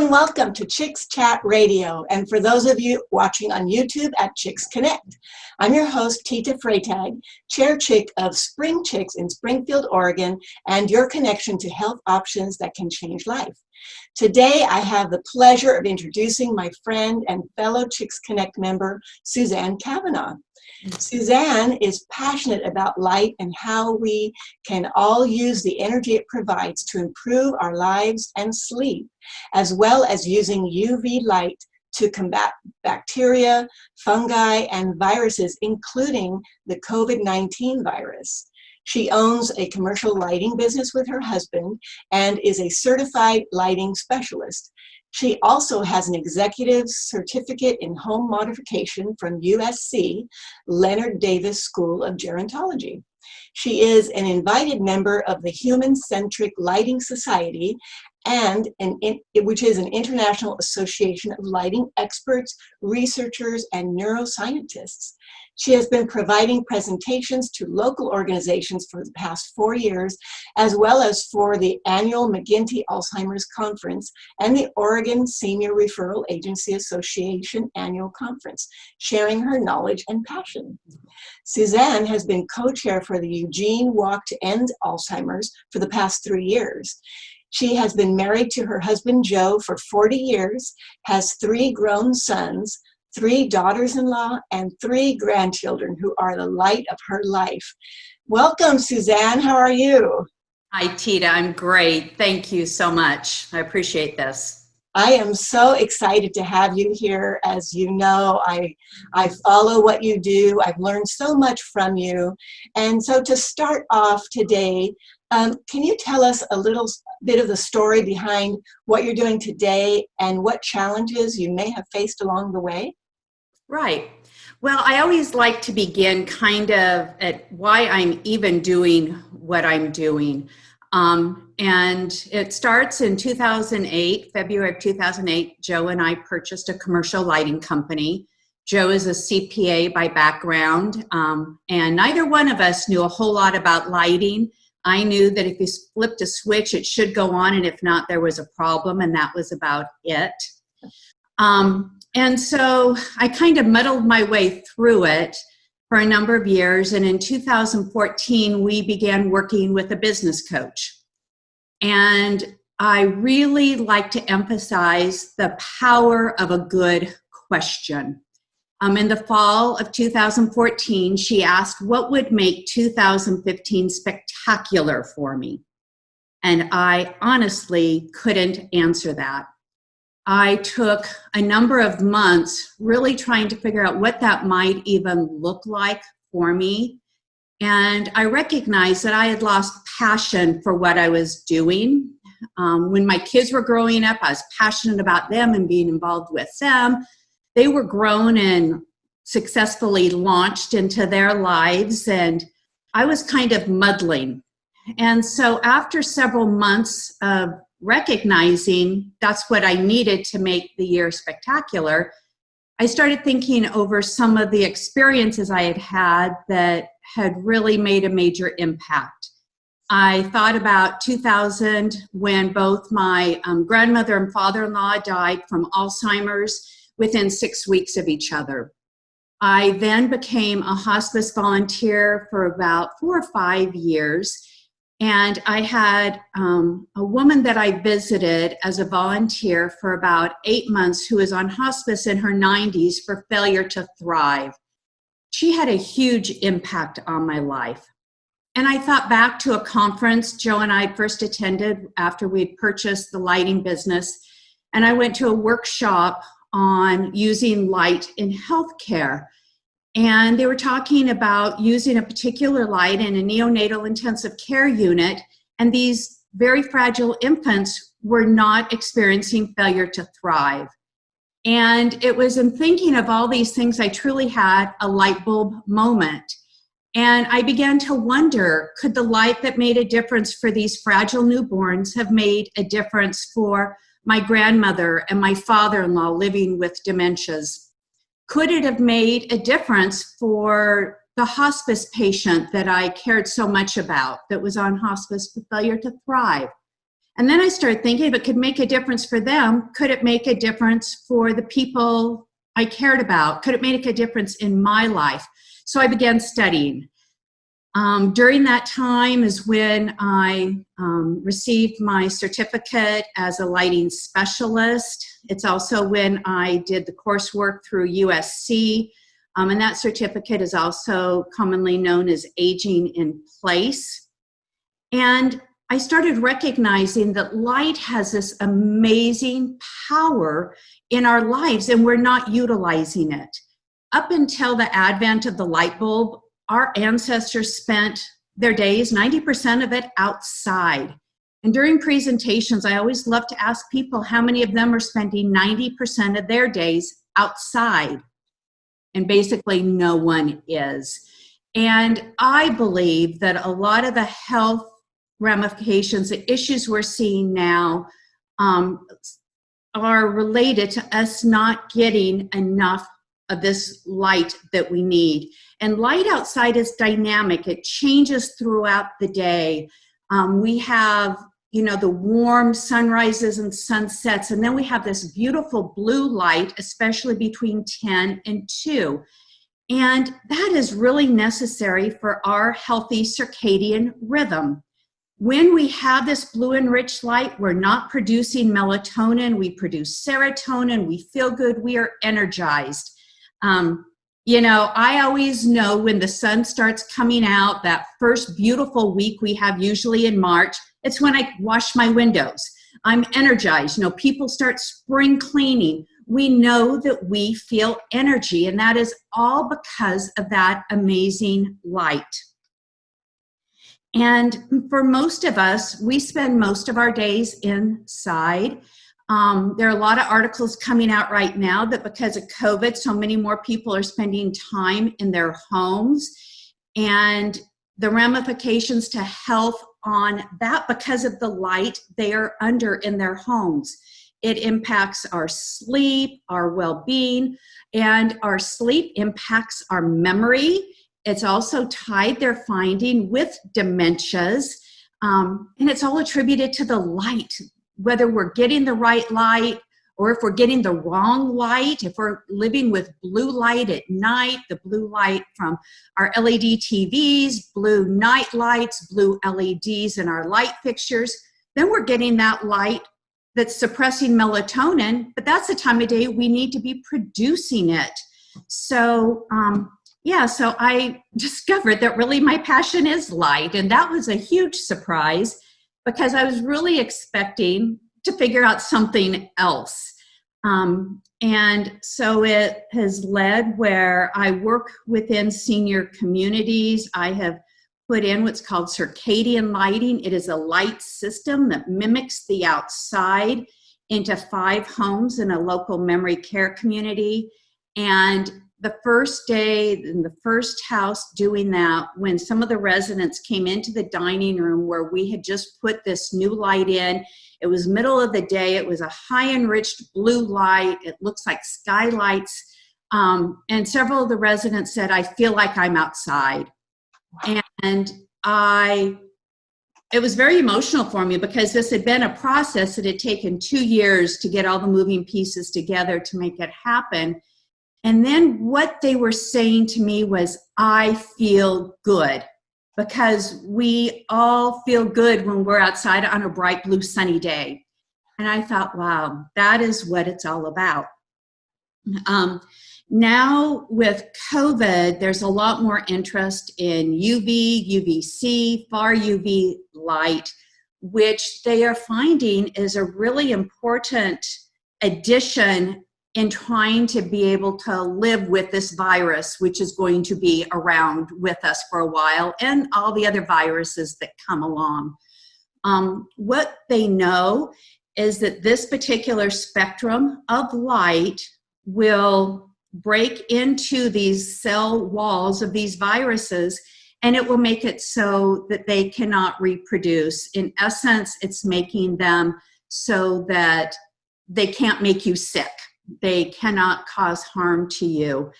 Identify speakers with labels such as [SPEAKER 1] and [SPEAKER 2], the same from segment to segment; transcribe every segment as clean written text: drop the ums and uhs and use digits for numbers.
[SPEAKER 1] and welcome to Chicks Chat Radio, and for those of you watching on YouTube at ChicksConnect. I'm your host, Tita Freytag, chair chick of Spring Chicks in Springfield, Oregon, and your connection to health options that can change life. Today, I have the pleasure of introducing my friend and fellow ChicksConnect member, Suzanne Cavanagh. Suzanne is passionate about light and how we can all use the energy it provides to improve our lives and sleep, as well as using UV light to combat bacteria, fungi, and viruses, including the COVID-19 virus. She owns a commercial lighting business with her husband and is a certified lighting specialist. She also has an executive certificate in home modification from USC, Leonard School of Gerontology. She is an invited member of the Human Centric Lighting Society, which is an international association of lighting experts, researchers, and neuroscientists. She has been providing presentations to local organizations for the past 4 years, as well as for the annual McGinty Alzheimer's Conference and the Oregon Senior Referral Agency Association Annual Conference, sharing her knowledge and passion. Suzanne has been co-chair for the Eugene Walk to End Alzheimer's for the past 3 years. She has been married to her husband, Joe, for 40 years, has 3 grown sons, 3 daughters-in-law, and 3 grandchildren who are the light of her life. Welcome, Suzanne. How are you?
[SPEAKER 2] Hi, Tita. I'm great. Thank you so much. I appreciate this.
[SPEAKER 1] I am so excited to have you here. As you know, I follow what you do. I've learned so much from you. And so to start off today, can you tell us a little bit of the story behind what you're doing today and what challenges you may have faced along the way?
[SPEAKER 2] Right. Well, I always like to begin kind of at why I'm even doing what I'm doing. And it starts in 2008, February of 2008, Joe and I purchased a commercial lighting company. Joe is a CPA by background, and neither one of us knew a whole lot about lighting. I knew that if you flipped a switch, it should go on, and if not, there was a problem, and that was about it. And so I kind of muddled my way through it for a number of years, and in 2014, we began working with a business coach. And I really like to emphasize the power of a good question. In the fall of 2014, she asked, what would make 2015 spectacular for me? And I honestly couldn't answer that. I took a number of months really trying to figure out what that might even look like for me. And I recognized that I had lost passion for what I was doing. When my kids were growing up, I was passionate about them and being involved with them. They were grown and successfully launched into their lives, and I was kind of muddling. And so after several months of recognizing that's what I needed to make the year spectacular, I started thinking over some of the experiences I had had that had really made a major impact. I thought about 2000 when both my grandmother and father-in-law died from Alzheimer's within 6 weeks of each other. I then became a hospice volunteer for about 4 or 5 years. And I had a woman that I visited as a volunteer for about 8 months who was on hospice in her 90s for failure to thrive. She had a huge impact on my life. And I thought back to a conference Joe and I first attended after we'd purchased the lighting business. And I went to a workshop on using light in healthcare. And they were talking about using a particular light in a neonatal intensive care unit, and these very fragile infants were not experiencing failure to thrive. And it was in thinking of all these things I truly had a light bulb moment. And I began to wonder, could the light that made a difference for these fragile newborns have made a difference for my grandmother and my father-in-law living with dementias? Could it have made a difference for the hospice patient that I cared so much about that was on hospice with failure to thrive? And then I started thinking, if it could make a difference for them, could it make a difference for the people I cared about? Could it make a difference in my life? So I began studying. During that time is when I received my certificate as a lighting specialist. It's also when I did the coursework through USC, and that certificate is also commonly known as Aging in Place. And I started recognizing that light has this amazing power in our lives, and we're not utilizing it. Up until the advent of the light bulb, our ancestors spent their days, 90% of it, outside. And during presentations, I always love to ask people how many of them are spending 90% of their days outside. And basically no one is. And I believe that a lot of the health ramifications, the issues we're seeing now, are related to us not getting enough of this light that we need. And light outside is dynamic. It changes throughout the day. We have, the warm sunrises and sunsets, and then we have this beautiful blue light, especially between 10 and 2. And that is really necessary for our healthy circadian rhythm. When we have this blue enriched light, we're not producing melatonin, we produce serotonin, we feel good, we are energized. I always know when the sun starts coming out, that first beautiful week we have usually in March, it's when I wash my windows. I'm energized. People start spring cleaning. We know that we feel energy, and that is all because of that amazing light. And for most of us, we spend most of our days inside. There are a lot of articles coming out right now that because of COVID, so many more people are spending time in their homes, and the ramifications to health on that because of the light they are under in their homes. It impacts our sleep, our well-being, and our sleep impacts our memory. It's also tied, they're finding, with dementias, and it's all attributed to the light. Whether we're getting the right light or if we're getting the wrong light, if we're living with blue light at night, the blue light from our LED TVs, blue night lights, blue LEDs in our light fixtures, then we're getting that light that's suppressing melatonin, but that's the time of day we need to be producing it. So, so I discovered that really my passion is light, and that was a huge surprise, because I was really expecting to figure out something else. And so it has led where I work within senior communities. I have put in what's called circadian lighting. It is a light system that mimics the outside into 5 homes in a local memory care community. And the first day in the first house doing that, when some of the residents came into the dining room where we had just put this new light in, it was middle of the day, it was a high enriched blue light, it looks like skylights, and several of the residents said, I feel like I'm outside. And it was very emotional for me, because this had been a process that had taken 2 years to get all the moving pieces together to make it happen. And then what they were saying to me was, I feel good, because we all feel good when we're outside on a bright blue sunny day. And I thought, wow, that is what it's all about. Now with COVID, there's a lot more interest in UV, UVC, far UV light, which they are finding is a really important addition in trying to be able to live with this virus, which is going to be around with us for a while, and all the other viruses that come along. What they know is that this particular spectrum of light will break into these cell walls of these viruses, and it will make it so that they cannot reproduce. In essence, it's making them so that they can't make you sick. They cannot cause harm to you.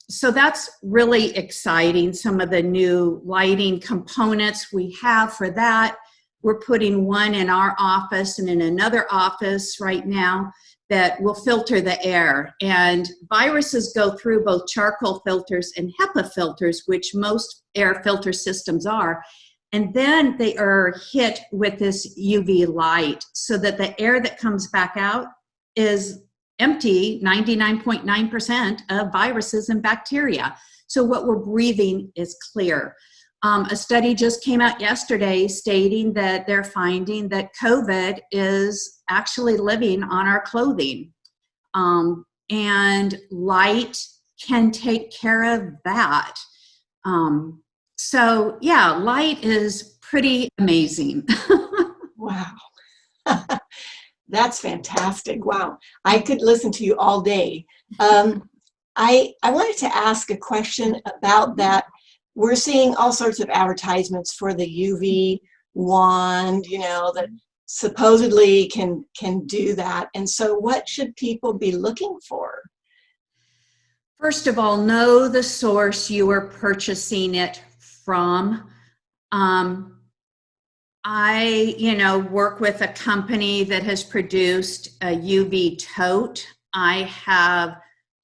[SPEAKER 2] So that's really exciting. Some of the new lighting components we have for that. we're putting one in our office and in another office right now that will filter the air. And viruses go through both charcoal filters and HEPA filters, which most air filter systems are. And then they are hit with this UV light so that the air that comes back out is empty, 99.9% of viruses and bacteria. So what we're breathing is clear. A study just came out yesterday stating that they're finding that COVID is actually living on our clothing. And light can take care of that. So yeah, light is pretty amazing.
[SPEAKER 1] Wow. That's fantastic. Wow. I could listen to you all day. I wanted to ask a question about that. We're seeing all sorts of advertisements for the UV wand, you know, that supposedly can do that. And so what should people be looking for?
[SPEAKER 2] First of all, know the source you are purchasing it from. I, work with a company that has produced a UV tote. I have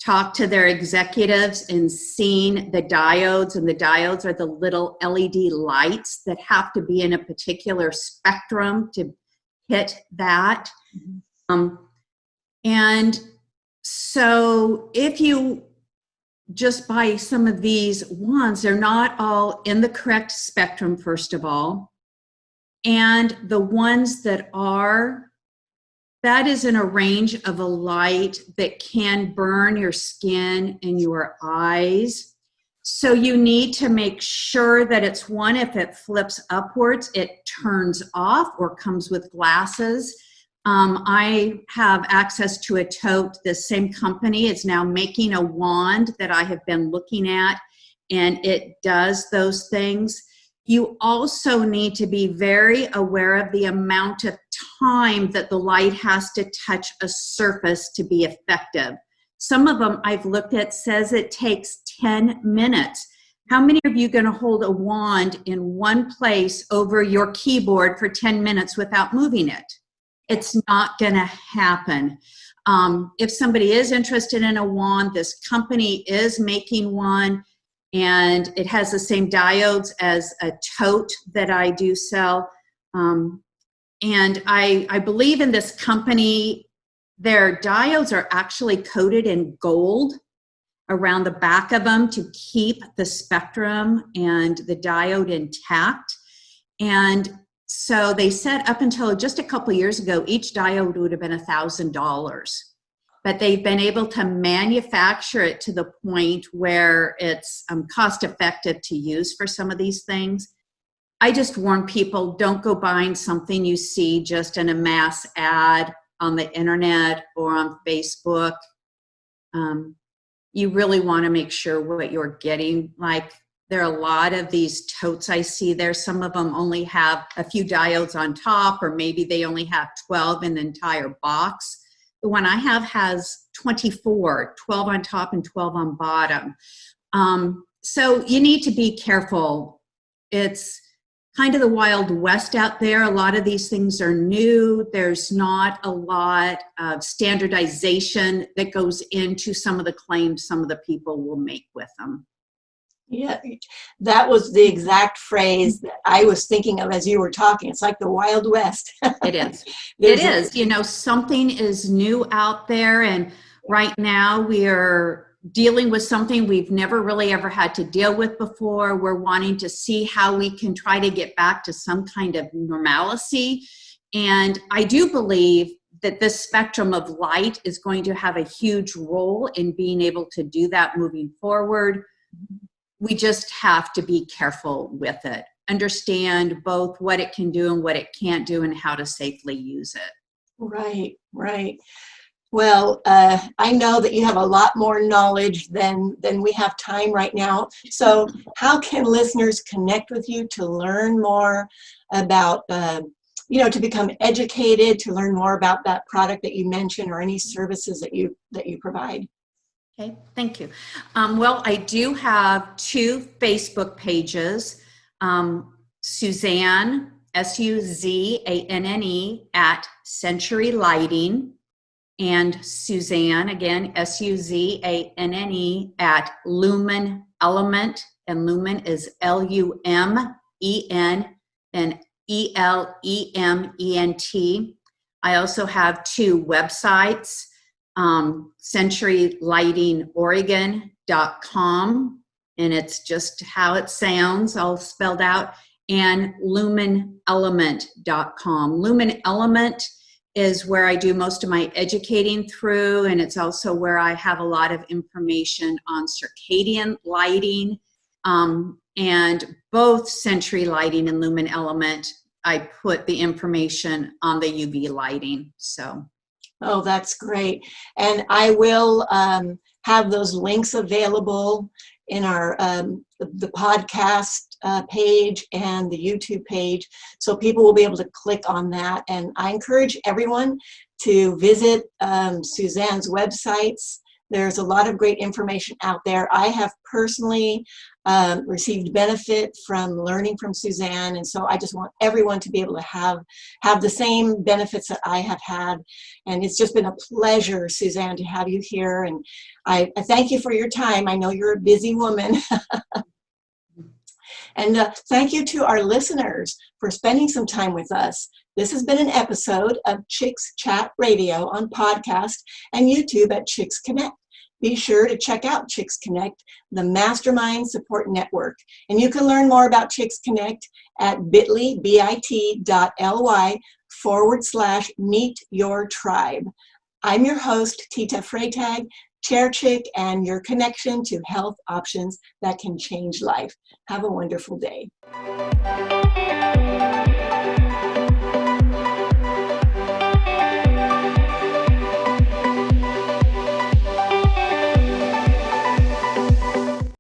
[SPEAKER 2] talked to their executives and seen the diodes, and the diodes are the little LED lights that have to be in a particular spectrum to hit that. And so if you just buy some of these wands, they're not all in the correct spectrum, first of all. And the ones that are, that is in a range of a light that can burn your skin and your eyes. So you need to make sure that it's one, if it flips upwards, it turns off or comes with glasses. I have access to a tote. The same company is now making a wand that I have been looking at, and it does those things. You also need to be very aware of the amount of time that the light has to touch a surface to be effective. Some of them I've looked at says it takes 10 minutes. How many of you are going to hold a wand in one place over your keyboard for 10 minutes without moving it? It's not going to happen. If somebody is interested in a wand, this company is making one, and it has the same diodes as a tote that I do sell. And I believe in this company. Their diodes are actually coated in gold around the back of them to keep the spectrum and the diode intact. And so they said up until just a couple of years ago, each diode would have been $1,000. But they've been able to manufacture it to the point where it's cost effective to use for some of these things. I just warn people, don't go buying something you see just in a mass ad on the internet or on Facebook. You really want to make sure what you're getting. Like, there are a lot of these totes I see there. Some of them only have a few diodes on top, or maybe they only have 12 in the entire box. The one I have has 24, 12 on top and 12 on bottom. So you need to be careful. It's kind of the Wild West out there. A lot of these things are new. There's not a lot of standardization that goes into some of the claims some of the people will make with them.
[SPEAKER 1] Yeah, that was the exact phrase that I was thinking of as you were talking. It's like the Wild West.
[SPEAKER 2] It is. It is. Something is new out there, and right now we are dealing with something we've never really ever had to deal with before. We're wanting to see how we can try to get back to some kind of normalcy. And I do believe that this spectrum of light is going to have a huge role in being able to do that moving forward. We just have to be careful with it. Understand both what it can do and what it can't do and how to safely use it.
[SPEAKER 1] Right, right. Well, I know that you have a lot more knowledge than we have time right now. So how can listeners connect with you to learn more about, to become educated, to learn more about that product that you mentioned, or any services that you provide?
[SPEAKER 2] Okay, thank you. Well, I do have 2 Facebook pages, Suzanne Suzanne at Century Lighting, and Suzanne, again, Suzanne at Lumen Element, and Lumen is Lumen, and ELEMENT. I also have 2 websites, centurylightingoregon.com, and it's just how it sounds, all spelled out, and lumenelement.com. Lumen Element is where I do most of my educating through, and it's also where I have a lot of information on circadian lighting, and both Century Lighting and Lumen Element, I put the information on the UV lighting. So.
[SPEAKER 1] Oh, that's great. And I will have those links available in our the podcast page and the YouTube page, so people will be able to click on that. And I encourage everyone to visit Suzanne's websites. There's a lot of great information out there. I have personally received benefit from learning from Suzanne, and so I just want everyone to be able to have the same benefits that I have had. And it's just been a pleasure, Suzanne, to have you here, and I thank you for your time. I know you're a busy woman. And thank you to our listeners for spending some time with us. This has been an episode of Chicks Chat Radio on podcast and YouTube at ChicksConnect. Be sure to check out ChicksConnect, the Mastermind Support Network. And you can learn more about ChicksConnect at bit.ly/meet-your-tribe. I'm your host, Tita Freytag, Chair Chick, and your connection to health options that can change life. Have a wonderful day.